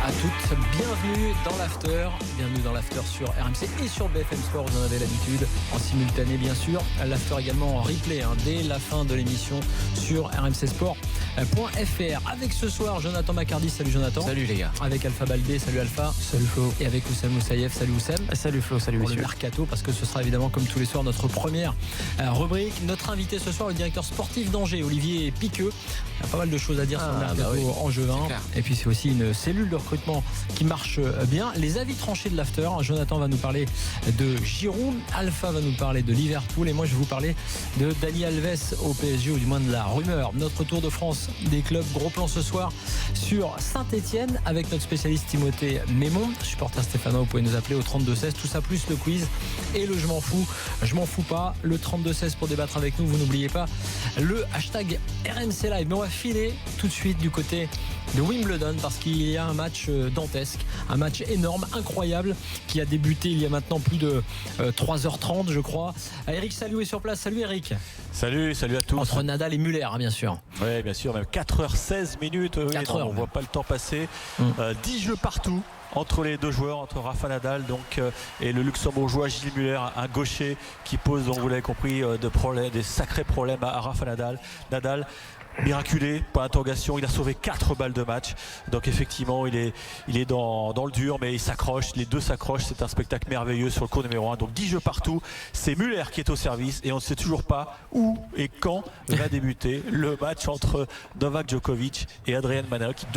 à toutes, bienvenue dans l'after sur RMC et sur BFM Sport, vous en avez l'habitude, en simultané bien sûr, l'after également en replay dès la fin de l'émission sur rmcsport.fr. Avec ce soir Jonathan Macardy, salut Jonathan. Salut les gars. Avec Alpha Baldé, salut Alpha. Salut Flo. Et avec Oussem Moussaïef, salut Oussem. Salut Flo, salut pour messieurs. Le mercato, parce que ce sera évidemment comme tous les soirs notre première rubrique. Notre invité ce soir, le directeur sportif d'Angers, Olivier Piqueux. Il y a pas mal de choses à dire sur le mercato angevin. Et puis c'est aussi une cellule de recrutement qui marche bien. Les avis tranchés de l'after. Jonathan va nous parler de Giroud, Alpha va nous parler de Liverpool et moi je vais vous parler de Dani Alves au PSG, ou du moins de la rumeur. Notre tour de France des clubs, gros plan ce soir sur Saint-Etienne avec notre spécialiste Timothée Mémon, supporter stéphanois. Vous pouvez nous appeler au 32-16, tout ça plus le quiz et le je m'en fous pas, le 32-16 pour débattre avec nous. Vous n'oubliez pas le hashtag RMC Live. Mais on va filer tout de suite du côté de Wimbledon parce qu'il y a un match dantesque, un match énorme, incroyable, qui a débuté il y a maintenant plus de 3h30 je crois. Eric Salou est sur place. Salut Eric. Salut à tous. Entre Nadal et Muller bien sûr. Oui bien sûr, même 4h16 minutes, 4 heures, on voit pas le temps passer. 10 jeux partout entre les deux joueurs, entre Rafa Nadal et le luxembourgeois Gilles Muller, un gaucher qui pose, vous l'avez compris, des sacrés problèmes à Rafa Nadal. Miraculé, point d'interrogation, il a sauvé 4 balles de match, donc effectivement il est dans le dur, mais il s'accroche, les deux s'accrochent, c'est un spectacle merveilleux sur le court numéro 1, donc 10 jeux partout, c'est Muller qui est au service et on ne sait toujours pas où et quand va débuter le match entre Novak Djokovic et Adrian Manarino qui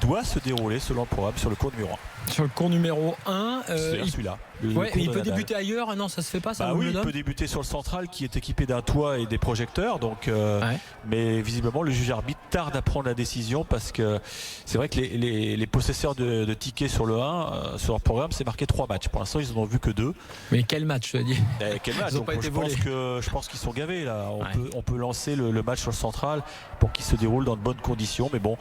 doit se dérouler selon le programme sur le court numéro 1. Sur le cours numéro 1, celui-là. Il peut débuter ailleurs. Non, ça se fait pas ça. Oui, il peut débuter sur le central qui est équipé d'un toit et des projecteurs. Mais visiblement le juge arbitre tarde à prendre la décision parce que c'est vrai que les possesseurs de tickets sur le 1 sur leur programme, c'est marqué 3 matchs. Pour l'instant ils n'en ont vu que 2. Mais quel match, je dis. Quel match. Ils ont pas été volés. Je pense qu'ils sont gavés là. On peut lancer le match sur le central pour qu'il se déroule dans de bonnes conditions. Mais bon,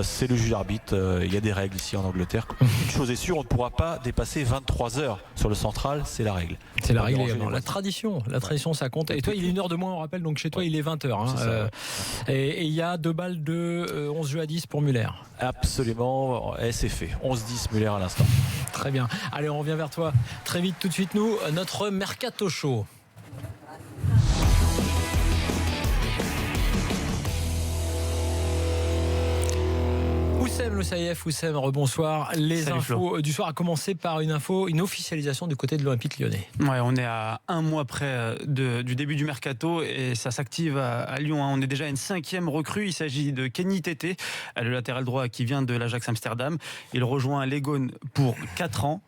c'est le juge arbitre. Il y a des règles ici en Angleterre. Une chose est sûre, on ne pourra pas dépasser 23 heures sur le central, c'est la règle. C'est la règle également. La tradition, ça compte. Et toi, il est 1 heure de moins, on rappelle, donc chez toi, il est 20h. Et il y a 2 balles de 11 jeux à 10 pour Muller. Absolument, c'est fait. 11-10 Muller à l'instant. Très bien. Allez, on revient vers toi très vite, tout de suite, nous, notre Mercato Show. Oussem Moussaïef, rebonsoir. Les Salut, infos Flo. du soir, a commencé par une officialisation du côté de l'Olympique Lyonnais. Ouais, on est à un mois près du début du mercato et ça s'active à Lyon. On est déjà à une 5e recrue. Il s'agit de Kenny Tété, le latéral droit qui vient de l'Ajax Amsterdam. Il rejoint l'Egon pour 4 ans.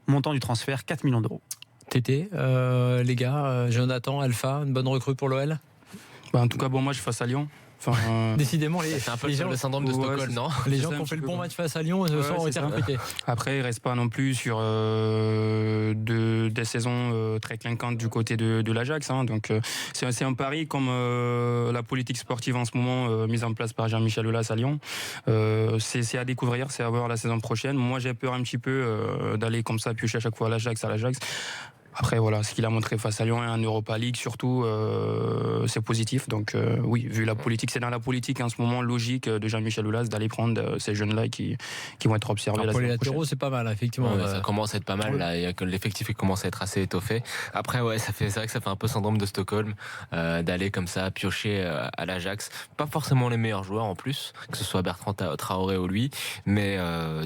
Montant du transfert, 4 millions d'euros. Tété, les gars, Jonathan, Alpha, une bonne recrue pour l'OL. En tout cas, bon match face à Lyon. Décidément, c'est un peu les gens, le syndrome de Stockholm, non? Les gens qui ont fait le bon match face à Lyon ont été recrutés. Après, il ne reste pas non plus sur des saisons très clinquantes du côté de l'Ajax. Donc, c'est un pari comme la politique sportive en ce moment mise en place par Jean-Michel Aulas à Lyon. C'est à découvrir, c'est à voir la saison prochaine. Moi, j'ai peur un petit peu d'aller comme ça piocher à chaque fois à l'Ajax. Après, voilà, ce qu'il a montré face à Lyon et en Europa League, surtout, c'est positif. Donc, oui, vu la politique, c'est dans la politique en ce moment logique de Jean-Michel Aulas d'aller prendre ces jeunes-là qui vont être observés. Alors, pour les latéraux, c'est pas mal, effectivement. Ça commence à être pas mal, là. L'effectif commence à être assez étoffé. Après, c'est vrai que ça fait un peu syndrome de Stockholm d'aller comme ça piocher à l'Ajax. Pas forcément les meilleurs joueurs en plus, que ce soit Bertrand Traoré ou lui, mais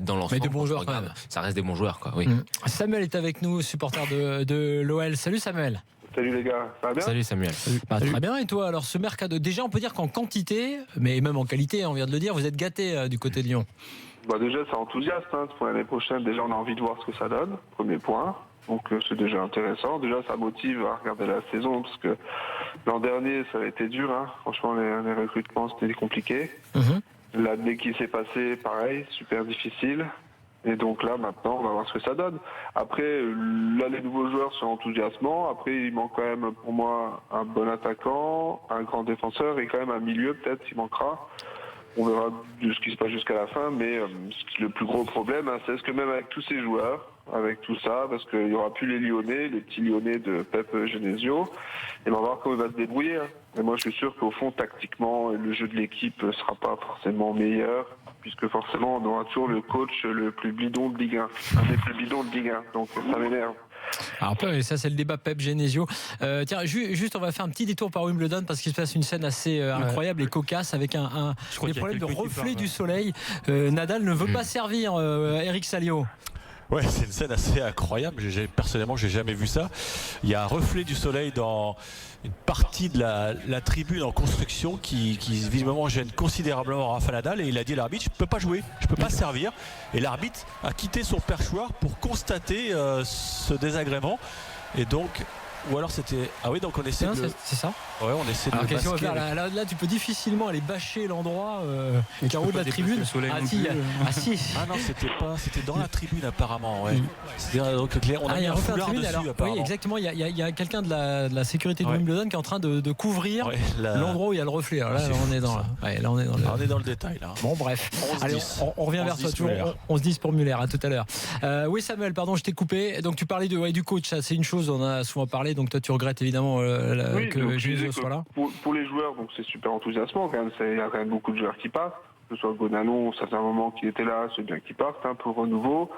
dans l'ensemble. Mais de bons joueurs quand même. Ça reste des bons joueurs, quoi. Oui. Samuel est avec nous, supporter de l'OL. Salut Samuel. Salut les gars, ça va bien? Salut Samuel. Salut. Très bien, et toi? Alors ce mercato, déjà on peut dire qu'en quantité, mais même en qualité, on vient de le dire, vous êtes gâtés du côté de Lyon. Déjà c'est enthousiaste pour l'année prochaine, déjà on a envie de voir ce que ça donne, premier point. Donc c'est déjà intéressant, déjà ça motive à regarder la saison parce que l'an dernier ça a été dur, franchement les recrutements c'était compliqué. L'année qui s'est passée, pareil, super difficile. Et donc là, maintenant, on va voir ce que ça donne. Après, là, les nouveaux joueurs sont enthousiasmants. Après, il manque quand même, pour moi, un bon attaquant, un grand défenseur et quand même un milieu, peut-être, il manquera. On verra de ce qui se passe jusqu'à la fin. Mais le plus gros problème, c'est est-ce que même avec tous ces joueurs, avec tout ça, parce qu'il n'y aura plus les Lyonnais, les petits Lyonnais de Pep Genesio, et on va voir comment il va se débrouiller. Et moi, je suis sûr qu'au fond, tactiquement, le jeu de l'équipe ne sera pas forcément meilleur. puisque forcément on aura toujours le coach le plus bidon de Ligue 1, un des plus bidons de Ligue 1, donc ça m'énerve. Alors ça c'est le débat Pep Genesio. Tiens, juste on va faire un petit détour par Wimbledon parce qu'il se passe une scène assez incroyable et cocasse avec des problèmes de reflet du soleil. Nadal ne veut pas servir Eric Salio. Ouais, c'est une scène assez incroyable. Personnellement, j'ai jamais vu ça. Il y a un reflet du soleil dans une partie de la tribune en construction qui visiblement gêne considérablement Rafa Nadal, et il a dit à l'arbitre: je peux pas jouer, je peux pas servir. Et l'arbitre a quitté son perchoir pour constater ce désagrément. Et donc, ou alors c'était... Ah oui, donc on essaie c'est ça. Ouais, on essaie de le masquer. Là, tu peux difficilement aller bâcher l'endroit carreau de la tribune. Ah non, c'était dans la tribune apparemment. Ouais. C'est-à-dire, donc, on a mis un foulard dessus apparemment. Oui, exactement. Il y a quelqu'un de la sécurité de Wimbledon qui est en train de couvrir l'endroit où il y a le reflet. Alors là, on est dans le détail là. Bon, bref. Allez, on revient vers toi. On se dit pour Muller. À tout à l'heure. Oui, Samuel, pardon, je t'ai coupé. Donc tu parlais du coach. Ça, c'est une chose. On a souvent parlé. Donc toi, tu regrettes évidemment que Genesio soit là. Pour les joueurs, donc c'est super enthousiasmant quand même. Il y a quand même beaucoup de joueurs qui partent. Que ce soit Gonalon, ça fait un moment qu'il était là, c'est bien qu'il parte pour renouveau.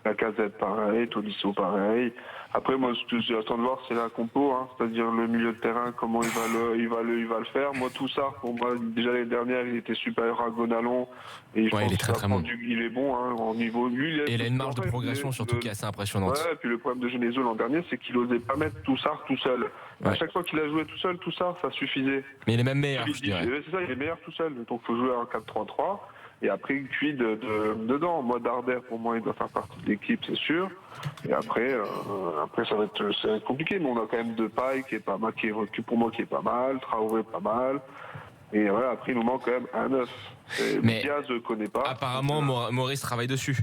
La Casette pareil, Tolisso pareil. Après, moi, ce que j'attends de voir, c'est la compo, c'est-à-dire le milieu de terrain, comment il va le faire. Moi, tout ça, pour moi, déjà l'année dernière, il était supérieur à Gonalon. Et il est très bon. Il est bon, en niveau lui. Et il a une marge de progression surtout qui est assez impressionnante. Ouais, et puis le problème de Genesio l'an dernier, c'est qu'il osait pas mettre tout ça tout seul. Ouais. À chaque fois qu'il a joué tout seul, tout ça suffisait. Mais il est même meilleur, je dirais. C'est ça, il est meilleur tout seul. Donc, il faut jouer en 4-3-3. Et après, cuit dedans. Moi, Darder, pour moi, il doit faire partie de l'équipe, c'est sûr. Et après, ça va être compliqué. Mais on a quand même Depay qui est pas mal, qui est pas mal, Traoré pas mal. Et voilà, après, il nous manque quand même un 9. Mais Diaz, je connais pas. Apparemment, Maurice travaille dessus.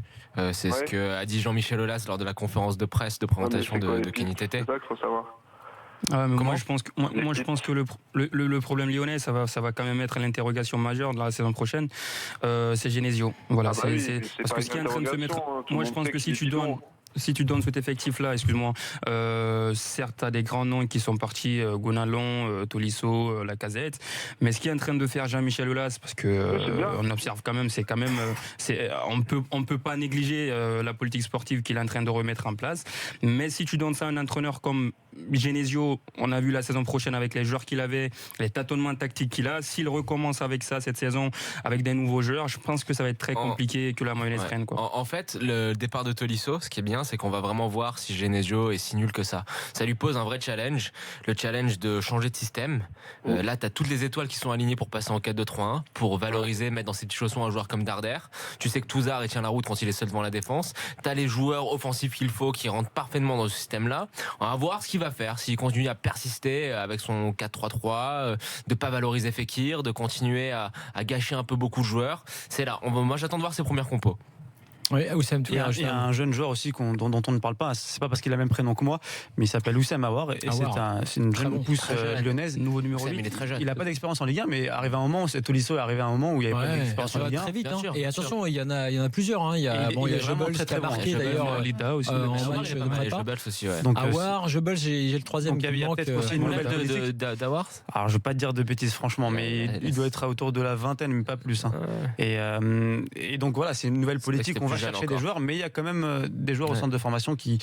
C'est ce qu'a dit Jean-Michel Aulas lors de la conférence de presse de présentation de Kenny Tété. C'est ça qu'il faut savoir. Moi je pense que le problème lyonnais, ça va quand même être l'interrogation majeure de la saison prochaine. C'est Genesio. Voilà, parce que ce qui est en train de se mettre. Moi je pense que si tu donnes cet effectif-là, excuse-moi, certes, tu as des grands noms qui sont partis, Gonalon, Tolisso, Lacazette, mais ce qui est en train de faire Jean-Michel Aulas, parce que on observe quand même, on peut pas négliger la politique sportive qu'il est en train de remettre en place, mais si tu donnes ça à un entraîneur comme Genesio, on a vu la saison prochaine avec les joueurs qu'il avait, les tâtonnements tactiques qu'il a, s'il recommence avec ça cette saison, avec des nouveaux joueurs, je pense que ça va être très compliqué que la mayonnaise prenne. En fait, le départ de Tolisso, ce qui est bien, c'est qu'on va vraiment voir si Genesio est si nul que ça. Ça lui pose un vrai challenge, le challenge de changer de système. Là, tu as toutes les étoiles qui sont alignées pour passer en 4-2-3-1, pour valoriser, mettre dans ses chaussons un joueur comme Darder. Tu sais que Touzard, il tient la route quand il est seul devant la défense. Tu as les joueurs offensifs qu'il faut, qui rentrent parfaitement dans ce système-là. On va voir ce qu'il va faire, s'il continue à persister avec son 4-3-3, de pas valoriser Fekir, de continuer à gâcher un peu beaucoup de joueurs. C'est là. Moi, j'attends de voir ses premières compos. Oui, Oussem, il y a un jeune joueur aussi dont on ne parle pas, c'est pas parce qu'il a le même prénom que moi, mais il s'appelle Oussem Aouar, et c'est une jeune pousse lyonnaise, nouveau numéro 8. Il n'a pas d'expérience en Ligue 1, mais arrive un moment, Tolisso est arrivé à un moment où il n'y avait pas d'expérience en Ligue 1. Très vite, et attention, il y en a plusieurs. Il y a Jebels qui a marqué d'ailleurs Lida aussi. En match de prépa. Aouar, Jebels, j'ai le troisième. Il y a peut-être aussi une nouvelle d'Aouar. Alors je ne veux pas te dire de bêtises franchement, mais il doit être autour de la vingtaine, mais pas plus. Et donc voilà, c'est une nouvelle politique. On va chercher des joueurs, mais il y a quand même des joueurs au centre de formation qui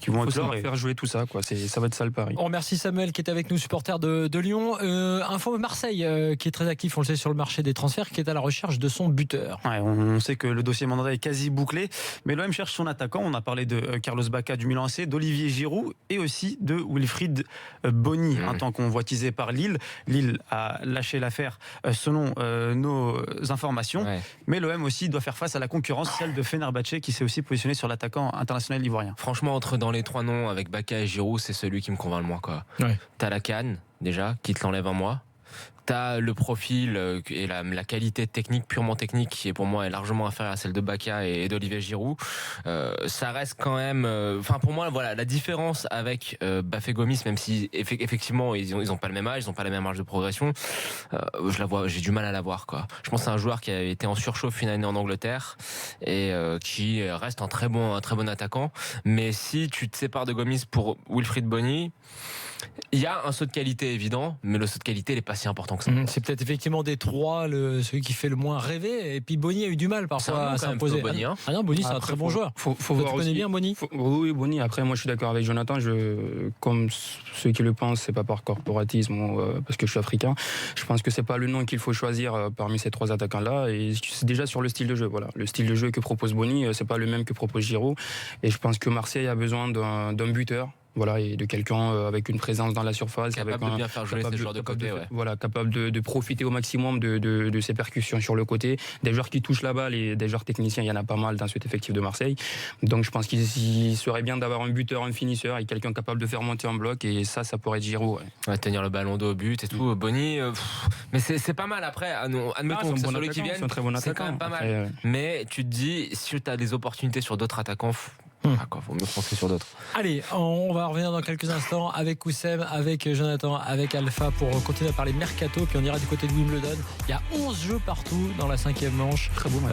vont faire jouer tout ça, quoi. Ça va être ça le pari. On remercie Samuel qui est avec nous, supporter de Lyon. Info Marseille qui est très actif, on le sait, sur le marché des transferts, qui est à la recherche de son buteur. Ouais, on sait que le dossier Mandanda est quasi bouclé, mais l'OM cherche son attaquant. On a parlé de Carlos Bacca du Milan AC, d'Olivier Giroud et aussi de Wilfried Bony, un temps convoitisé par Lille. Lille a lâché l'affaire selon nos informations, mais l'OM aussi doit faire face à la concurrence, celle de Fenerbahçe, qui s'est aussi positionné sur l'attaquant international ivoirien. Franchement, entre dans les trois noms avec Bacca et Giroud, c'est celui qui me convainc le moins, quoi. T'as la CAN déjà qui te l'enlève un mois. T'as le profil et la qualité technique, purement technique, qui est pour moi largement inférieure à celle de Bacca et d'Olivier Giroud. Ça reste quand même, pour moi, voilà, la différence avec Bafé Gomis, même si effectivement ils ont pas le même âge, ils ont pas la même marge de progression. J'ai du mal à la voir, quoi. Je pense que c'est un joueur qui a été en surchauffe une année en Angleterre et qui reste un très bon attaquant. Mais si tu te sépares de Gomis pour Wilfried Bony, il y a un saut de qualité évident, mais le saut de qualité, il est pas si important tant que ça. C'est peut-être effectivement des trois celui qui fait le moins rêver. Et puis Bonny a eu du mal parfois à s'imposer. Bonny, hein. Non, Bonny, c'est un très bon joueur. Faut Toi, voir tu connais aussi, bien Bonny. Oui, Bonny. Après, moi, je suis d'accord avec Jonathan. Comme ceux qui le pensent, c'est pas par corporatisme ou parce que je suis africain. Je pense que c'est pas le nom qu'il faut choisir parmi ces trois attaquants-là. Et c'est déjà sur le style de jeu. Voilà, le style de jeu que propose Bonny, c'est pas le même que propose Giroud. Et je pense que Marseille a besoin d'un buteur. Voilà, et de quelqu'un avec une présence dans la surface, capable de bien faire jouer ces joueurs de côté, voilà, capable de profiter au maximum de ses percussions sur le côté, des joueurs qui touchent la balle et des joueurs techniciens, il y en a pas mal dans cet effectif de Marseille. Donc je pense qu'il serait bien d'avoir un buteur, un finisseur et quelqu'un capable de faire monter en bloc, et ça pourrait être Giroud. Ouais, tenir le ballon dos au but et tout. Bonny, mais c'est pas mal après. Admettons que c'est celui qui vient, c'est un très bon attaquant. C'est quand même pas mal. Mais tu te dis, si tu as des opportunités sur d'autres attaquants, faut mieux foncer sur d'autres. Allez, on va revenir dans quelques instants avec Oussem, avec Jonathan, avec Alpha pour continuer à parler mercato, puis on ira du côté de Wimbledon. Il y a 11 jeux partout dans la 5e manche. Très beau match.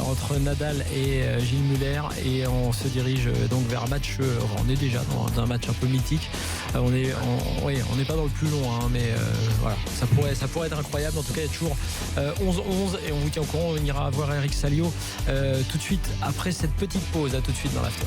Entre Nadal et Gilles Muller, et on se dirige donc vers un match, on est déjà dans un match un peu mythique. On n'est pas dans le plus long, hein, mais voilà, ça pourrait être incroyable. En tout cas, il y a toujours 11-11 et on vous tient au courant. On ira voir Eric Salio tout de suite après cette petite pause. À tout de suite dans l'after.